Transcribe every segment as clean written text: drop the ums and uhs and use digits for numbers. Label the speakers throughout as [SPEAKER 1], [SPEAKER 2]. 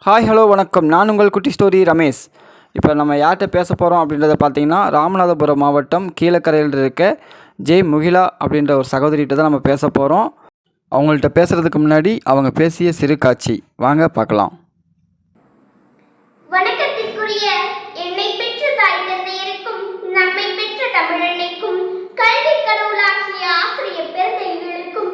[SPEAKER 1] Hi hello வணக்கம். நான் உங்கள் குட்டி ஸ்டோரி ரமேஷ். இப்போ நம்ம யார்கிட்ட பேச போகிறோம் அப்படின்றத பார்த்தீங்கன்னா, ராமநாதபுரம் மாவட்டம் கீழக்கரையில் இருக்க ஜே முகிலா அப்படின்ற ஒரு சகோதரிகிட்ட தான் நம்ம பேச போகிறோம். அவங்கள்ட்ட பேசுகிறதுக்கு முன்னாடி அவங்க பேசிய சிறு காட்சி வாங்க பார்க்கலாம்.
[SPEAKER 2] வணக்கத்திற்குரிய என்னை பெற்ற தாய் தந்தையருக்கும் நம்மை பெற்ற தமிழன்னைக்கும் கல்வி கடவுளாகிய ஆசிரியர் பெருந்தகைகளுக்கும்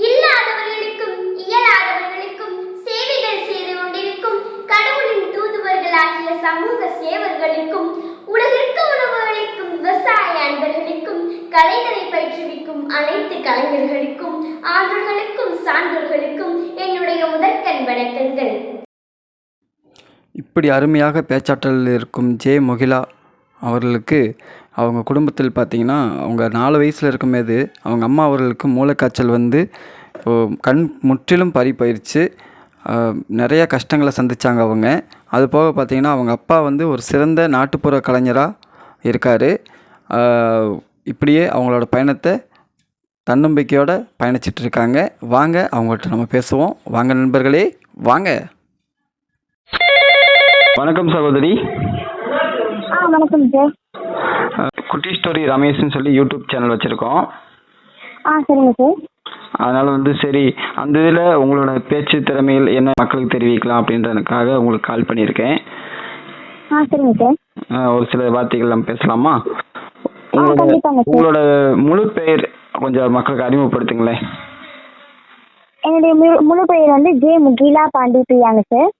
[SPEAKER 2] இல்லாதவர்களுக்கும் இயலாதவர்களுக்கும் சேவைகள் செய்து கொண்டிருக்கும் கடவுளின் தூதுவர்களாகிய சமூக சேவர்களுக்கும் உலகிற்கு உணவு அளிக்கும் விவசாய அன்பர்களுக்கும் கலைகளை பயிற்றுவிக்கும் அனைத்து கலைஞர்களுக்கும் ஆண்டவர்களுக்கும் சான்றோர்களுக்கும் என்னுடைய முதற்கண் வணக்கங்கள்.
[SPEAKER 1] இப்படி அருமையாக பேச்சாற்றலில் இருக்கும் ஜே முகிலா அவர்களுக்கு அவங்க குடும்பத்தில் பார்த்திங்கன்னா, அவங்க 4 வயசில் இருக்கும்போது அவங்க அம்மா அவர்களுக்கு மூளைக்காய்ச்சல் வந்து கண் முற்றிலும் பறி போயிடுச்சு. நிறையா கஷ்டங்களை சந்தித்தாங்க அவங்க. அது போக பார்த்திங்கன்னா, அவங்க அப்பா வந்து ஒரு சிறந்த நாட்டுப்புற கலைஞராக இருக்கார். இப்படியே அவங்களோட பயணத்தை தன்னம்பிக்கையோடு பயணிச்சிட்டு இருக்காங்க. வாங்க அவங்கள்ட்ட நம்ம பேசுவோம். வாங்க நண்பர்களே, வாங்க. வணக்கம் சகோதரி.
[SPEAKER 3] வணக்கம் சார்.
[SPEAKER 1] குட்டி ஸ்டோரி ரமேஷ்னு சொல்லி யூடியூப் சேனல் வச்சுருக்கோம்.
[SPEAKER 3] சரிங்க சார்.
[SPEAKER 1] அதனால் வந்து சரி, அந்த இதில் உங்களோட பேச்சு திறமையில் என்ன மக்களுக்கு தெரிவிக்கலாம் அப்படின்றதுக்காக உங்களுக்கு கால் பண்ணியிருக்கேன்.
[SPEAKER 3] சரிங்க சார்.
[SPEAKER 1] ஒரு சில வார்த்தைகள் நம்ம பேசலாமா?
[SPEAKER 3] கண்டிப்பாங்க சார்.
[SPEAKER 1] உங்களோட முழு பெயர் கொஞ்சம் மக்களுக்கு அறிமுகப்படுத்துங்களேன்.
[SPEAKER 3] என்னுடைய முழு பெயர் வந்து ஜே முகிலா பாண்டிப்பிரியாங்க சார்.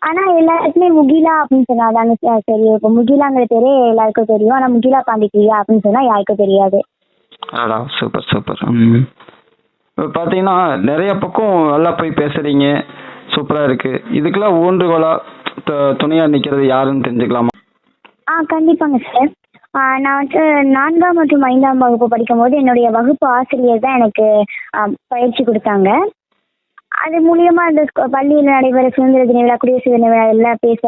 [SPEAKER 3] ஆனால் எல்லாருக்குமே முகிலா அப்படின்னு சொன்னாதாங்க சார் தெரியும். இப்போ முகிலாங்கிற பேரே எல்லாருக்கும் தெரியும். ஆனால் முகிலா பாண்டிப்பிரியா அப்படின்னு சொன்னால் யாருக்கும் தெரியாது.
[SPEAKER 1] அடா சூப்பர் சூப்பர். இப்போ பார்த்தீங்கன்னா நிறைய பக்கம் நல்லா போய் பேசுகிறீங்க, சூப்பராக இருக்குது. இதுக்கெல்லாம் ஊன்றுகோலாக துணையாக நிற்கிறது யாருன்னு தெரிஞ்சுக்கலாமா?
[SPEAKER 3] கண்டிப்பாங்க சார். நான் வந்து 4ஆம் மற்றும் 5ஆம் வகுப்பு படிக்கும்போது என்னுடைய வகுப்பு ஆசிரியர் தான் எனக்கு பயிற்சி கொடுத்தாங்க. அது மூலியமாக இந்த பள்ளியில் நடைபெற சுதந்திர தின விழா, குடியரசு தின விழா எல்லாம் பேச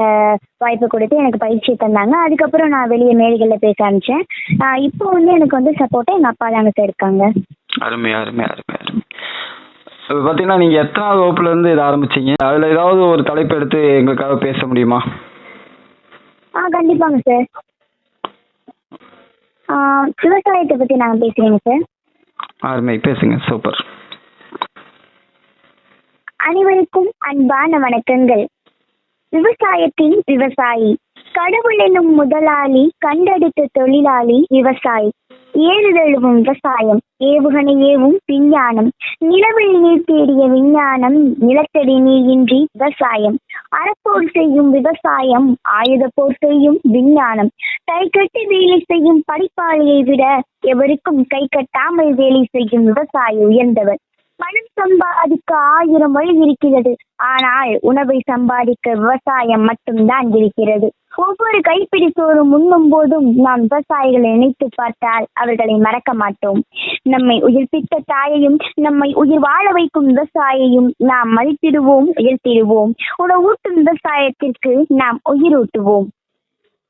[SPEAKER 3] வாய்ப்பு கொடுத்து எனக்கு பயிற்சி தந்தாங்க. அதுக்கப்புறம் நான் வெளியே மேடைகளில் பேச ஆரம்பித்தேன். இப்போ வந்து எனக்கு வந்து சப்போர்ட்டாக எங்கள் அப்பா தாங்க சார் இருக்காங்க.
[SPEAKER 1] அருமை அருமை அருமை அருமை. இப்போ பார்த்தீங்கன்னா நீங்கள் எத்தனாவது வகுப்புலேருந்து இதை ஆரம்பிச்சிங்க? அதில் ஏதாவது ஒரு தலைப்பு எடுத்து எங்களுக்காக பேச முடியுமா?
[SPEAKER 3] கண்டிப்பாங்க சார். விவசாயத்தை பற்றி நாங்கள் பேசுகிறேங்க சார்.
[SPEAKER 1] அருமை, பேசுங்க. சூப்பர்.
[SPEAKER 3] அனைவருக்கும் அன்பான வணக்கங்கள். விவசாயத்தின் விவசாயி, கடவுள் என்னும் முதலாளி, கண்டெடுத்த தொழிலாளி விவசாயி. ஏறுதழுவும் விவசாயம், ஏவுகணை ஏவும் விஞ்ஞானம், நிலவில் நீர் தேடிய விஞ்ஞானம், நிலத்தடி நீர் இன்றி விவசாயம். அறப்போர் செய்யும் விவசாயம், ஆயுத போர் செய்யும் விஞ்ஞானம். கை கட்டி வேலை செய்யும் படிப்பாளியை விட எவருக்கும் கை கட்டாமல் வேலை செய்யும் விவசாயி உயர்ந்தவர். பணம் சம்பாதிக்க 1000 வழி இருக்கிறது, ஆனால் உணவை சம்பாதிக்க விவசாயம் மட்டும்தான் இருக்கிறது. ஒவ்வொரு கைப்பிடி சோறு உண்ணும் போதும் நாம் விவசாயிகளை நினைத்து பார்த்தால் அவர்களை மறக்க மாட்டோம். நம்மை உயிர்ப்பித்த தாயையும் நம்மை உயிர் வாழ வைக்கும் விவசாயியையும் நாம் மதித்திடுவோம், உயர்த்திடுவோம். உணவூட்டும் விவசாயத்திற்கு நாம் உயிரூட்டுவோம்.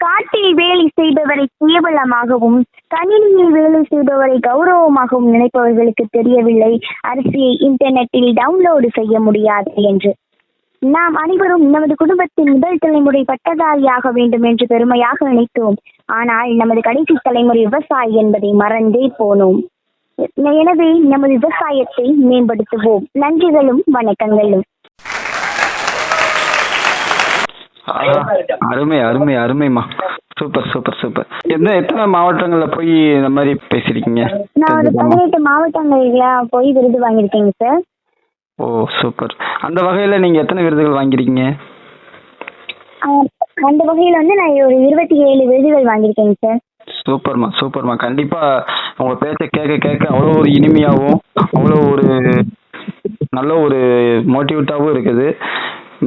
[SPEAKER 3] காட்டில் வேலை செய்பவரை கேவலமாகவும், கணினியில் வேலை செய்பவரை கௌரவமாகவும் நினைப்பவர்களுக்கு தெரியவில்லை அரிசியை இன்டர்நெட்டில் டவுன்லோடு செய்ய முடியாது என்று. நாம் அனைவரும் நமது குடும்பத்தின் முதல் தலைமுறை பட்டதாரியாக வேண்டும் என்று பெருமையாக நினைத்தோம். ஆனால் நமது கடைசி தலைமுறை விவசாயி என்பதை மறந்தே போனோம். எனவே நமது விவசாயத்தை மேம்படுத்துவோம். நன்றிகளும் வணக்கங்களும்.
[SPEAKER 1] அருமை அருமை அருமைமா. Super super super. எத்தனை மாவட்டங்கள்ல போய் இந்த மாதிரி பேசிருக்கீங்க?
[SPEAKER 3] நான் ஒரு 18 மாவட்டங்கள்ல போய் விருது வாங்கியிருக்கேங்க சார்.
[SPEAKER 1] ஓ சூப்பர். அந்த வகையில நீங்க எத்தனை விருதுகள் வாங்கிருக்கீங்க?
[SPEAKER 3] அந்த வகையில வந்து நான் ஒரு 27 விருதுகள் வாங்கியிருக்கேங்க சார்.
[SPEAKER 1] சூப்பர்மா சூப்பர்மா. கண்டிப்பா உங்க பேச்ச கேட்க கேட்க அவ்வளோ ஒரு இனிமையாகவும் அவ்வளோ ஒரு நல்ல ஒரு மோட்டிவேட்டாகவும் இருக்குது.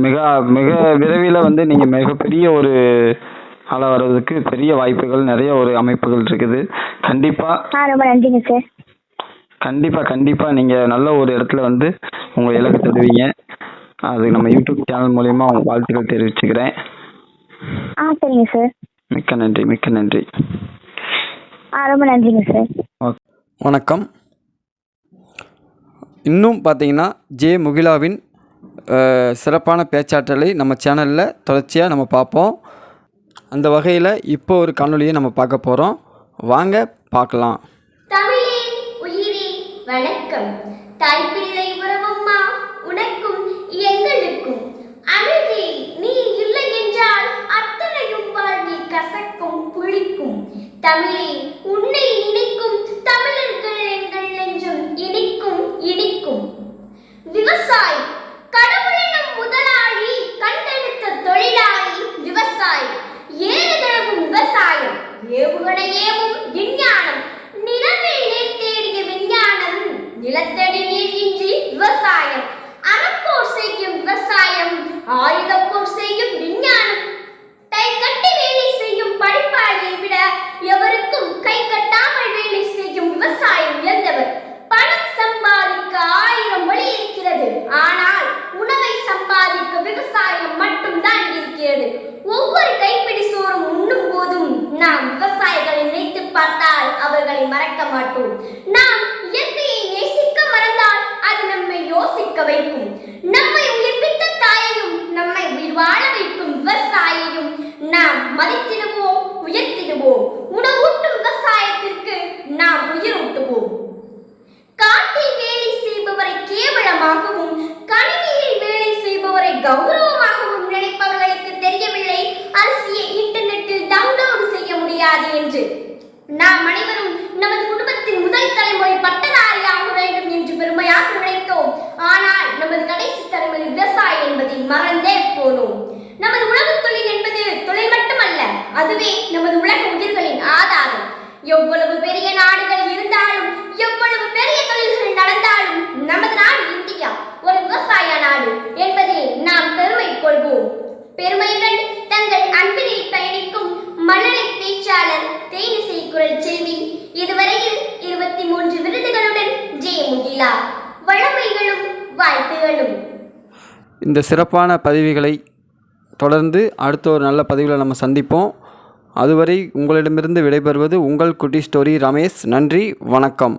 [SPEAKER 1] மிக மிக விரைவில் வந்து நீங்கள் மிகப்பெரிய ஒரு ஆளாக வர்றதுக்கு பெரிய வாய்ப்புகள், நிறைய ஒரு அமைப்புகள் இருக்குது. கண்டிப்பாக
[SPEAKER 3] ரொம்ப நன்றிங்க சார்.
[SPEAKER 1] கண்டிப்பாக நீங்கள் நல்ல ஒரு இடத்துல வந்து உங்கள் இலக்கு தருவீங்க. அது நம்ம யூடியூப் சேனல் மூலயமா உங்கள் வாழ்த்துக்கள் தெரிவிச்சுக்கிறேன்.
[SPEAKER 3] சரிங்க சார்.
[SPEAKER 1] மிக்க நன்றி மிக்க நன்றி.
[SPEAKER 3] ரொம்ப நன்றிங்க சார்.
[SPEAKER 1] வணக்கம். இன்னும் பார்த்தீங்கன்னா ஜே முகிலாவின் சிறப்பான பேச்சாற்றலை நம்ம சேனலில் தொடர்ச்சியாக நம்ம பார்ப்போம். அந்த வகையில் இப்போ ஒரு காணொளியை நம்ம பார்க்க போகிறோம். வாங்க பார்க்கலாம்.
[SPEAKER 2] தமிழே உயிரே வணக்கம். தாய்ப்பிள்ளை உறவம்மா உனக்கும் எங்களுக்கும். அழுகே நீ இல்லை என்றால் அத்தனையும் வாழ்வில் கசக்கும் புளிக்கும். தமிழே உன்னை நினைக்கும் தமிழர்கள் எங்கள் நெஞ்சும் இனிக்கும் இனிக்கும். விவசாயி கடவுளினும் முதலாளி கண்டெடுத்த தொழிலாளி விவசாயி. ஏறுதழுவும் விவசாயம் ஏவுகணை ஏவும் விஞ்ஞானம். நிலவேலை தேடிய விஞ்ஞானம் நிலத்தடி நீர் இன்றி விவசாயம். அறப்போர் செய்யும் விவசாயம் ஆயுதப்போர் செய்யும் விஞ்ஞானம். கை கட்டி வேலை செய்யும் படிப்பாளியை விட எவருக்கும் கை கட்டாமல் வேலை செய்யும் விவசாயம் உயர்ந்தவர். பணம் சம்பாதிக்க 1000 வழி இருக்கிறது, ஆனால் உணவை சம்பாதிக்க விவசாயம் மட்டும்தான் இருக்கிறது. ஒவ்வொரு கைப்பிடி சோறும் உண்ணும் போதும் நாம் விவசாயிகளை நினைத்து பார்த்தால் அவர்களை மறக்க மாட்டோம். நாம் இயற்கையை நேசிக்க மறந்தால் அது நம்மை யோசிக்க வைக்கும். நம்மை உயிர்ப்பித்த தாயையும் நம்மை உயிர் வாழ வைக்கும் விவசாயியையும் நாம் மதித்திடுவோம், உயர்த்திடுவோம். உணவூட்டும் விவசாயத்திற்கு நாம் உயிரூட்டுவோம். காட்டில் வேலை செய்பவரை கேவலமாகவும் கணினியில் வேலை செய்பவரை கௌரவமாகவும் நினைப்பவர்களுக்கு தெரியவில்லை அரிசியை இன்டர்நெட்டில் டவுன்லோடு செய்ய முடியாது என்று. நாம் அனைவரும் நமது குடும்பத்தின் முதல் தலைமுறை பட்டதாரியாக வேண்டும் என்று பெருமையாக நினைத்தோம். ஆனால் நமது கடைசி தலைமுறை விவசாயி என்பதை மறந்தே போனோம். நமது உணவு தொழில் என்பது தொழில் மட்டுமல்ல, அதுவே நமது உலக உயிர்களின் ஆதாரம். எவ்வளவு பெரிய நாடுகள் இருந்தாலும், எவ்வளவு பெரிய தொழில்கள் நடந்தாலும், நமது நாடு இந்தியா ஒரு விவசாய நாடு என்பதில் நாம் பெருமை கொள்வோம். பெருமையுடன் தங்கள் அன்பினில் பயணிக்கும் மழலை பேச்சாளர் தேனிசை குரல் செல்வி. இதுவரையில் 23 விருதுகளுடன் ஜே முகிலா. வளமைகளும் வாழ்த்துகளும்.
[SPEAKER 1] இந்த சிறப்பான பதிவுகளை தொடர்ந்து அடுத்த ஒரு நல்ல பதிவில் நம்ம சந்திப்போம். அதுவரை உங்களிடமிருந்து விடைபெறுவது உங்கள் குட்டி ஸ்டோரி ரமேஷ். நன்றி, வணக்கம்.